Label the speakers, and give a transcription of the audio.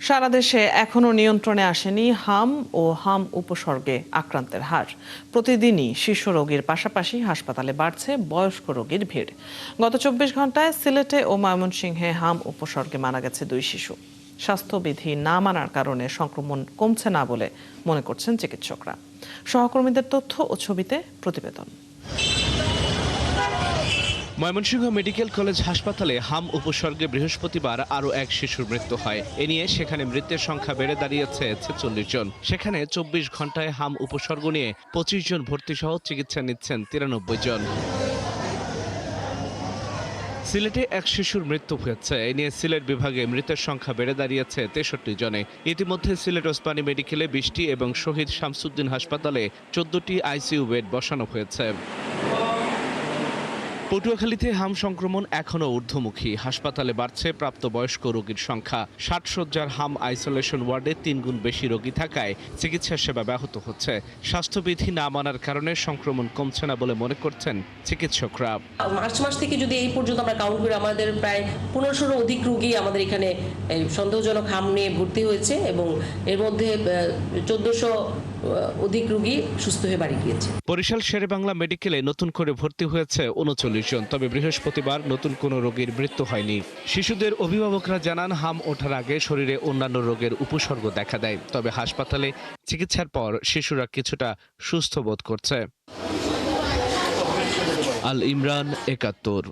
Speaker 1: সারা দেশে এখনো নিয়ন্ত্রণে আসেনি হাম ও হাম উপসর্গে আক্রান্তের হার। প্রতিদিনই শিশু রোগীর পাশাপাশি হাসপাতালে বাড়ছে বয়স্ক রোগীর ভিড়। গত ২৪ ঘন্টায় সিলেটে ও ময়মনসিংহে হাম উপসর্গে মারা গেছে ২ শিশু। স্বাস্থ্যবিধি না মানার কারণে সংক্রমণ কমছে না বলে মনে করছেন চিকিৎসকরা। সহকর্মীদের তথ্য ও ছবিতে প্রতিবেদন।
Speaker 2: ময়মনসিংহ মেডিকেল কলেজ হাসপাতালে হাম উপসর্গে বৃহস্পতিবার আরও এক শিশুর মৃত্যু হয়। এ নিয়ে সেখানে মৃতের সংখ্যা বেড়ে দাঁড়িয়েছে ৪৬ জন। সেখানে ২৪ ঘন্টায় হাম উপসর্গ নিয়ে ২৫ জন ভর্তি সহ চিকিৎসা নিচ্ছেন ৯৩ জন। সিলেটে এক শিশুর মৃত্যু হয়েছে। এ নিয়ে সিলেট বিভাগে মৃতের সংখ্যা বেড়ে দাঁড়িয়েছে ৬৩ জনে। ইতিমধ্যে সিলেট ওসমানী মেডিকেলে ২০টি এবং শহীদ শামসুদ্দিন হাসপাতালে ১৪টি আইসিইউ বেড বসানো হয়েছে। পটুয়াখালীতে হাম সংক্রমণ এখনও ঊর্ধ্বমুখী। হাসপাতালে বাড়ছে প্রাপ্তবয়স্ক রোগীর সংখ্যা। ৬০ শয্যার হাম আইসোলেশন ওয়ার্ডে ৩ গুণ বেশি রোগী থাকায় চিকিৎসা সেবা ব্যাহত হচ্ছে। স্বাস্থ্যবিধি না মানার কারণে সংক্রমণ কমছে না বলে মনে করছেন চিকিৎসকরা।
Speaker 3: মার্চ মাস থেকে যদি এই পর্যন্ত আমরা কাউন্ট করি, আমাদের প্রায় ১৫০০ অধিক রোগী আমাদের এখানে সন্দেহজনক হাম নিয়ে ভর্তি হয়েছে এবং এর মধ্যে ১৪০০ অধিক রোগী সুস্থ হয়ে বাড়ি গিয়েছে।
Speaker 2: বরিশাল শেরেবাংলা মেডিকেলে নতুন করে ভর্তি হয়েছে ৩৯ জন। তবে বৃহস্পতিবার নতুন কোনো রোগীর মৃত্যু হয়নি। শিশুদের অভিভাবকরা জানান, হাম ওঠার আগে শরীরে অন্যান্য রোগের উপসর্গ দেখা দেয়। তবে হাসপাতালে চিকিৎসার পর শিশুরা কিছুটা সুস্থ বোধ করছে। আল ইমরান, ৭১।